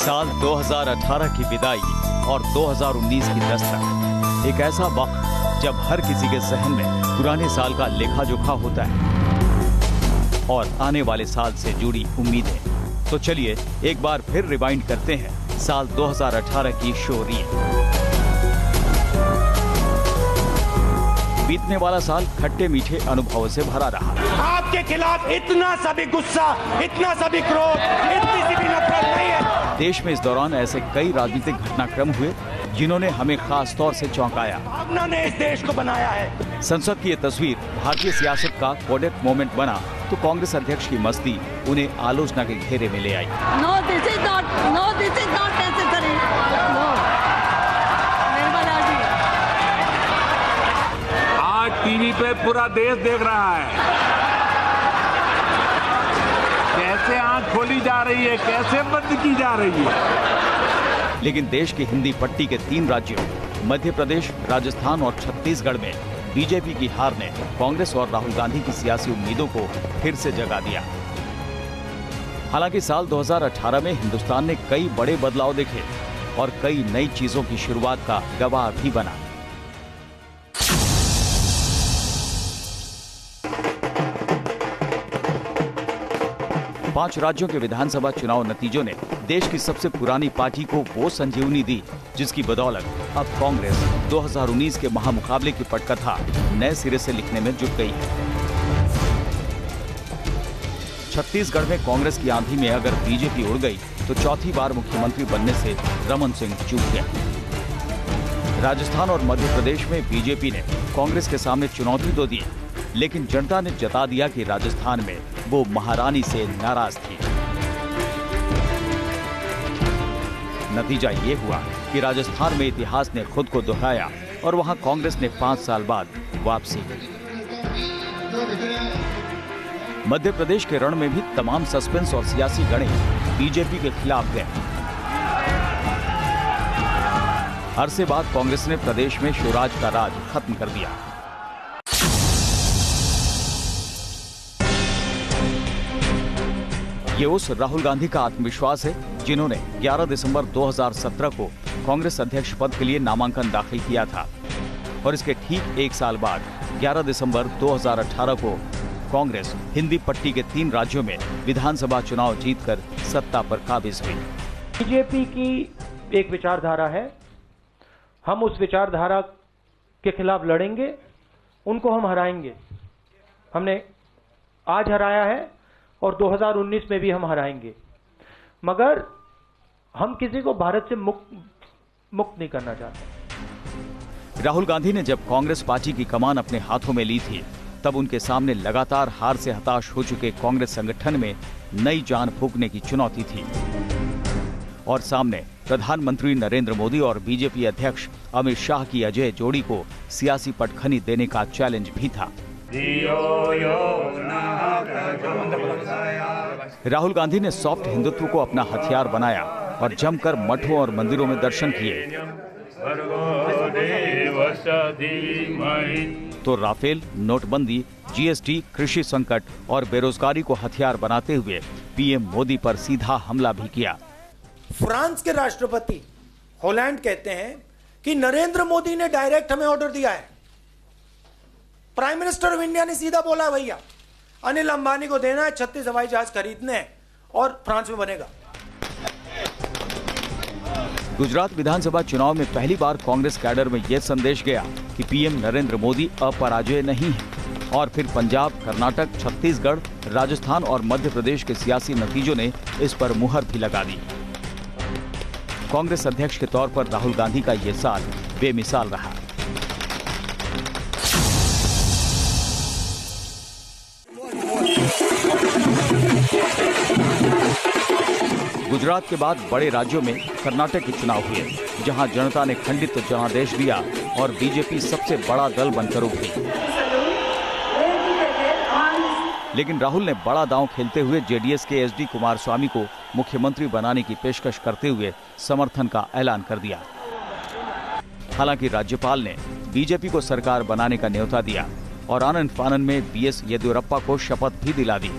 साल 2018 की विदाई और 2019 की दस्तक। एक ऐसा वक्त जब हर किसी के जहन में पुराने साल का लेखा जोखा होता है और आने वाले साल से जुड़ी उम्मीदें। तो चलिए एक बार फिर रिवाइंड करते हैं साल 2018 की शोरीय। बीतने वाला साल खट्टे मीठे अनुभवों से भरा रहा। आपके खिलाफ इतना सा भी गुस्सा, इतना सा भी क्रोध, इतनी सी भी नफरत नहीं है। देश में इस दौरान ऐसे कई राजनीतिक घटनाक्रम हुए जिन्होंने हमें खास तौर से चौंकाया। भावना ने इस देश को बनाया है। संसद की ये तस्वीर भारतीय सियासत का कोडेक मोमेंट बना तो कांग्रेस अध्यक्ष की मस्ती उन्हें आलोचना के घेरे में ले आई। No, this is not necessary. No. Nirmala ji. आज टीवी पे पूरा देश देख रहा है कैसे आंख खोली जा रही है, कैसे बंद की जा रही है। लेकिन देश की हिंदी पट्टी के 3 राज्यों मध्य प्रदेश, राजस्थान और छत्तीसगढ़ में बीजेपी की हार ने कांग्रेस और राहुल गांधी की सियासी उम्मीदों को फिर से जगा दिया। हालांकि साल 2018 में हिंदुस्तान ने कई बड़े बदलाव देखे और कई नई चीजों की शुरुआत का गवाह भी बना। पांच राज्यों के विधानसभा चुनाव नतीजों ने देश की सबसे पुरानी पार्टी को वो संजीवनी दी जिसकी बदौलत अब कांग्रेस 2019 के महामुकाबले की पटकथा नए सिरे से लिखने में जुट गई है। छत्तीसगढ़ में कांग्रेस की आंधी में अगर बीजेपी उड़ गई तो चौथी बार मुख्यमंत्री बनने से रमन सिंह चूक गए। राजस्थान और मध्य प्रदेश में बीजेपी ने कांग्रेस के सामने चुनौती तो दी, लेकिन जनता ने जता दिया कि राजस्थान में वो महारानी से नाराज थी। नतीजा ये हुआ कि राजस्थान में इतिहास ने खुद को दोहराया और वहां कांग्रेस ने 5 साल बाद वापसी की। मध्य प्रदेश के रण में भी तमाम सस्पेंस और सियासी गणित बीजेपी के खिलाफ गए। अरसे बाद कांग्रेस ने प्रदेश में स्वराज का राज खत्म कर दिया। ये उस राहुल गांधी का आत्मविश्वास है जिन्होंने 11 दिसंबर 2017 को कांग्रेस अध्यक्ष पद के लिए नामांकन दाखिल किया था और इसके ठीक 1 साल बाद 11 दिसंबर 2018 को कांग्रेस हिंदी पट्टी के 3 राज्यों में विधानसभा चुनाव जीतकर सत्ता पर काबिज हुई। बीजेपी की एक विचारधारा है, हम उस विचारधारा के खिलाफ लड़ेंगे, उनको हम हराएंगे। हमने आज हराया है और 2019 में भी हम हराएंगे, मगर हम किसी को भारत से मुक्त नहीं करना चाहते। राहुल गांधी ने जब कांग्रेस पार्टी की कमान अपने हाथों में ली थी तब उनके सामने लगातार हार से हताश हो चुके कांग्रेस संगठन में नई जान फूंकने की चुनौती थी और सामने प्रधानमंत्री नरेंद्र मोदी और बीजेपी अध्यक्ष अमित शाह की अजय जोड़ी को सियासी पटखनी देने का चैलेंज भी था। राहुल गांधी ने सॉफ्ट हिंदुत्व को अपना हथियार बनाया और जमकर मठों और मंदिरों में दर्शन किए। तो राफेल, नोटबंदी, जीएसटी, कृषि संकट और बेरोजगारी को हथियार बनाते हुए पीएम मोदी पर सीधा हमला भी किया। फ्रांस के राष्ट्रपति हॉलैंड कहते हैं कि नरेंद्र मोदी ने डायरेक्ट हमें ऑर्डर दिया है। प्राइम मिनिस्टर ऑफ इंडिया ने सीधा बोला, भैया अनिल अंबानी को देना है 36 हवाई जहाज खरीदने हैं और फ्रांस में बनेगा। गुजरात विधानसभा चुनाव में पहली बार कांग्रेस कैडर में यह संदेश गया कि पीएम नरेंद्र मोदी अपराजय नहीं है और फिर पंजाब, कर्नाटक, छत्तीसगढ़, राजस्थान और मध्य प्रदेश के सियासी नतीजों ने इस पर मुहर भी लगा दी। कांग्रेस अध्यक्ष के तौर पर राहुल गांधी का यह साल बेमिसाल रहा। गुजरात के बाद बड़े राज्यों में कर्नाटक के चुनाव हुए, जहां जनता ने खंडित जनादेश दिया और बीजेपी सबसे बड़ा दल बनकर उभरी। लेकिन राहुल ने बड़ा दांव खेलते हुए जेडीएस के एचडी कुमारस्वामी को मुख्यमंत्री बनाने की पेशकश करते हुए समर्थन का ऐलान कर दिया। हालांकि राज्यपाल ने बीजेपी को सरकार बनाने का न्योता दिया और आनंद फानन में बीएस येदियुरप्पा को शपथ भी दिला दी।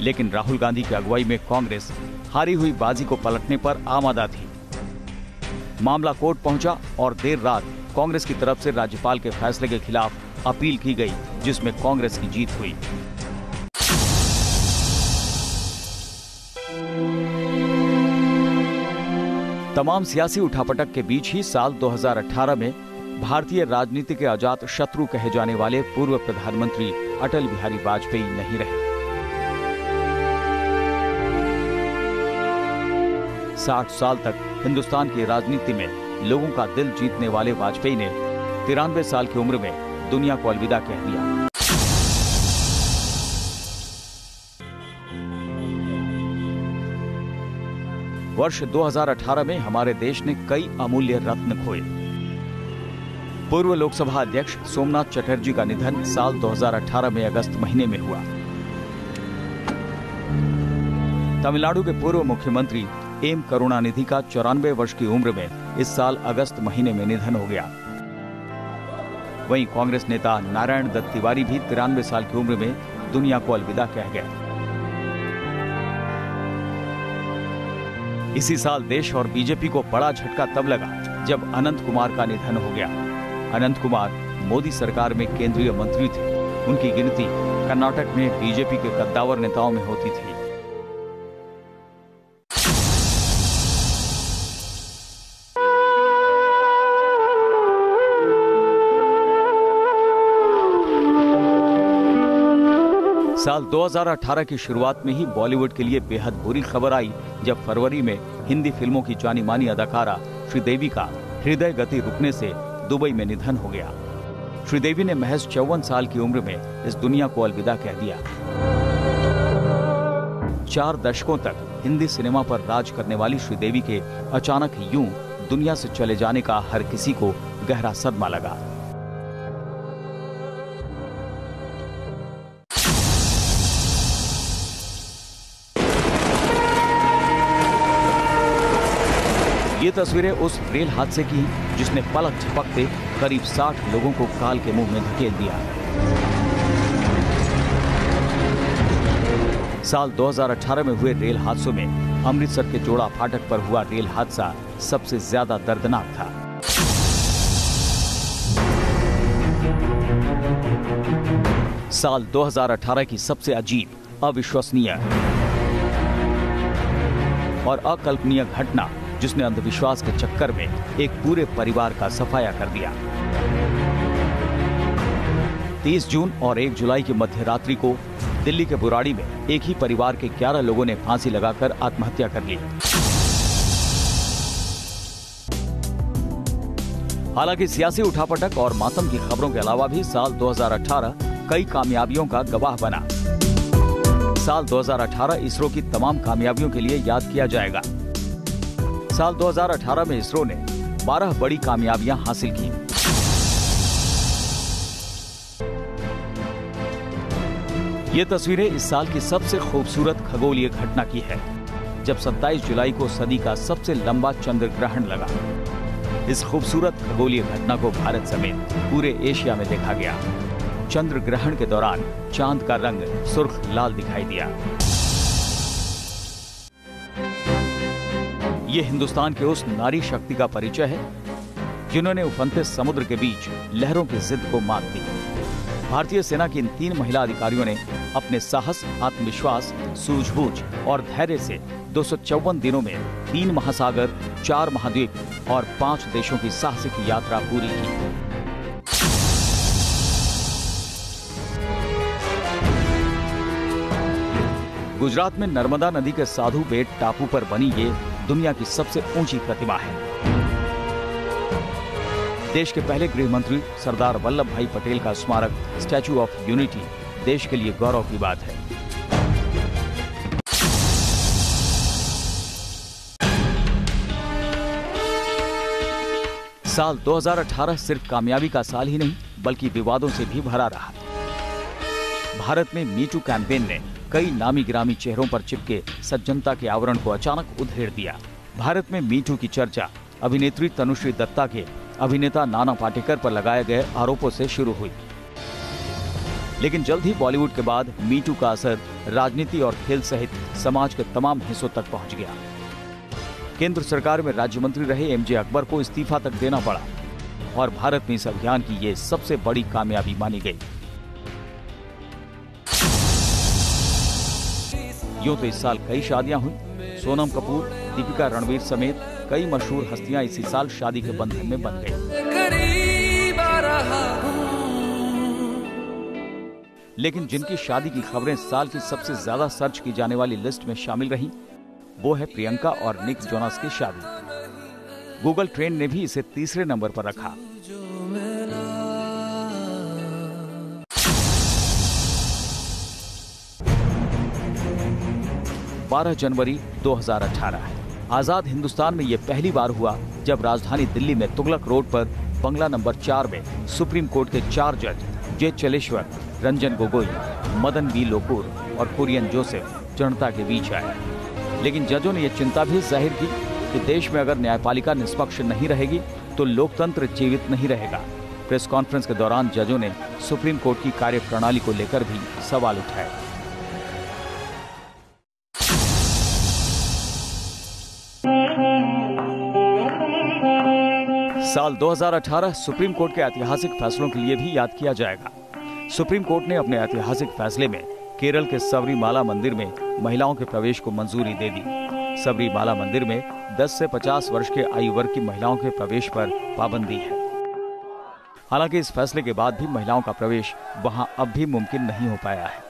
लेकिन राहुल गांधी की अगुवाई में कांग्रेस हारी हुई बाजी को पलटने पर आमादा थी। मामला कोर्ट पहुंचा और देर रात कांग्रेस की तरफ से राज्यपाल के फैसले के खिलाफ अपील की गई, जिसमें कांग्रेस की जीत हुई। तमाम सियासी उठापटक के बीच ही साल 2018 में भारतीय राजनीति के अजात शत्रु कहे जाने वाले पूर्व प्रधानमंत्री अटल बिहारी वाजपेयी नहीं रहे। 60 साल तक हिंदुस्तान की राजनीति में लोगों का दिल जीतने वाले वाजपेयी ने 93 साल की उम्र में दुनिया को अलविदा कह दिया। वर्ष 2018 में हमारे देश ने कई अमूल्य रत्न खोए। पूर्व लोकसभा अध्यक्ष सोमनाथ चटर्जी का निधन साल 2018 में अगस्त महीने में हुआ। तमिलनाडु के पूर्व मुख्यमंत्री एम करुणानिधि का 94 वर्ष की उम्र में इस साल अगस्त महीने में निधन हो गया। वहीं कांग्रेस नेता नारायण दत्त तिवारी भी 93 साल की उम्र में दुनिया को अलविदा कह गए। इसी साल देश और बीजेपी को बड़ा झटका तब लगा जब अनंत कुमार का निधन हो गया। अनंत कुमार मोदी सरकार में केंद्रीय मंत्री थे। उनकी गिनती कर्नाटक में बीजेपी के कद्दावर नेताओं में होती थी। साल 2018 की शुरुआत में ही बॉलीवुड के लिए बेहद बुरी खबर आई जब फरवरी में हिंदी फिल्मों की जानी मानी अदाकारा श्रीदेवी का हृदय गति रुकने से दुबई में निधन हो गया। श्रीदेवी ने महज 54 साल की उम्र में इस दुनिया को अलविदा कह दिया। 4 दशकों तक हिंदी सिनेमा पर राज करने वाली श्रीदेवी के अचानक यूं दुनिया से चले जाने का हर किसी को गहरा सदमा लगा। ये तस्वीरें उस रेल हादसे की जिसने पलक झपकते करीब 60 लोगों को काल के मुंह में धकेल दिया। साल 2018 में हुए रेल हादसों में अमृतसर के जोड़ा फाटक पर हुआ रेल हादसा सबसे ज्यादा दर्दनाक था। साल 2018 की सबसे अजीब, अविश्वसनीय और अकल्पनीय घटना जिसने अंधविश्वास के चक्कर में एक पूरे परिवार का सफाया कर दिया। 30 जून और 1 जुलाई की मध्य रात्रि को दिल्ली के बुराड़ी में एक ही परिवार के 11 लोगों ने फांसी लगाकर आत्महत्या कर ली। हालांकि सियासी उठापटक और मातम की खबरों के अलावा भी साल 2018 कई कामयाबियों का गवाह बना। साल 2018 इसरो की तमाम कामयाबियों के लिए याद किया जाएगा। साल 2018 में इसरो ने 12 बड़ी कामयाबियां हासिल की। ये तस्वीरें इस साल की सबसे खूबसूरत खगोलीय घटना की है, जब 27 जुलाई को सदी का सबसे लंबा चंद्र ग्रहण लगा। इस खूबसूरत खगोलीय घटना को भारत समेत पूरे एशिया में देखा गया। चंद्र ग्रहण के दौरान चांद का रंग सुर्ख लाल दिखाई दिया। ये हिंदुस्तान के उस नारी शक्ति का परिचय है जिन्होंने उफनते समुद्र के बीच लहरों की जिद को मात दी। भारतीय सेना की इन 3 महिला अधिकारियों ने अपने साहस, आत्मविश्वास, सूझबूझ और धैर्य से 254 दिनों में 3 महासागर, 4 महाद्वीप और 5 देशों की साहसिक यात्रा पूरी की। गुजरात में नर्मदा नदी के साधु बेट टापू पर बनी ये दुनिया की सबसे ऊंची प्रतिमा है। देश के पहले गृह मंत्री सरदार वल्लभ भाई पटेल का स्मारक स्टैच्यू ऑफ यूनिटी देश के लिए गौरव की बात है। साल 2018 सिर्फ कामयाबी का साल ही नहीं बल्कि विवादों से भी भरा रहा। भारत में मीटू कैंपेन ने कई नामी गिरामी चेहरों पर चिपके सज्जनता के आवरण को अचानक उधेड़ दिया। भारत में मीटू की चर्चा अभिनेत्री तनुश्री दत्ता के अभिनेता नाना पाटेकर पर लगाए गए आरोपों से शुरू हुई। लेकिन जल्द ही बॉलीवुड के बाद मी टू का असर राजनीति और खेल सहित समाज के तमाम हिस्सों तक पहुंच गया। केंद्र सरकार में राज्य मंत्री रहे एमजे अकबर को इस्तीफा तक देना पड़ा और भारत में इस अभियान की ये सबसे बड़ी कामयाबी मानी गई। यूं तो इस साल कई शादियां हुई। सोनम कपूर, दीपिका रणवीर समेत कई मशहूर हस्तियां इसी साल शादी के बंधन में बन गई। लेकिन जिनकी शादी की खबरें साल की सबसे ज्यादा सर्च की जाने वाली लिस्ट में शामिल रही, वो है प्रियंका और निक जोनास की शादी। गूगल ट्रेंड ने भी इसे तीसरे नंबर पर रखा। बारह जनवरी 2018 है। आजाद हिंदुस्तान में यह पहली बार हुआ जब राजधानी दिल्ली में तुगलक रोड पर बंगला नंबर 4 में सुप्रीम कोर्ट के 4 जज जे चलेश्वर, रंजन गोगोई, मदन बी लोकुर और कुरियन जोसेफ जनता के बीच आए। लेकिन जजों ने यह चिंता भी जाहिर की कि देश में अगर न्यायपालिका निष्पक्ष नहीं रहेगी तो लोकतंत्र जीवित नहीं रहेगा। प्रेस कॉन्फ्रेंस के दौरान जजों ने सुप्रीम कोर्ट की कार्यप्रणाली को लेकर भी सवाल उठाए। साल 2018 सुप्रीम कोर्ट के ऐतिहासिक फैसलों के लिए भी याद किया जाएगा। सुप्रीम कोर्ट ने अपने ऐतिहासिक फैसले में केरल के सबरीमाला मंदिर में महिलाओं के प्रवेश को मंजूरी दे दी। सबरीमाला मंदिर में 10 से 50 वर्ष के आयु वर्ग की महिलाओं के प्रवेश पर पाबंदी है। हालांकि इस फैसले के बाद भी महिलाओं का प्रवेश वहां अब भी मुमकिन नहीं हो पाया है।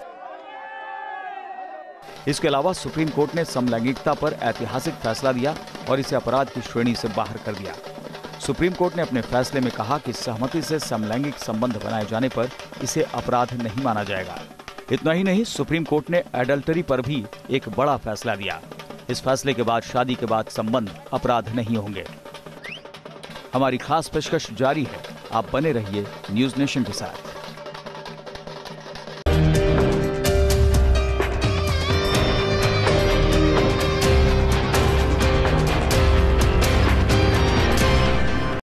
इसके अलावा सुप्रीम कोर्ट ने समलैंगिकता पर ऐतिहासिक फैसला दिया और इसे अपराध की श्रेणी से बाहर कर दिया। सुप्रीम कोर्ट ने अपने फैसले में कहा कि सहमति से समलैंगिक संबंध बनाए जाने पर इसे अपराध नहीं माना जाएगा। इतना ही नहीं, सुप्रीम कोर्ट ने एडल्टरी पर भी एक बड़ा फैसला दिया। इस फैसले के बाद शादी के बाद संबंध अपराध नहीं होंगे। हमारी खास पेशकश जारी है, आप बने रहिए न्यूज़ नेशन के साथ।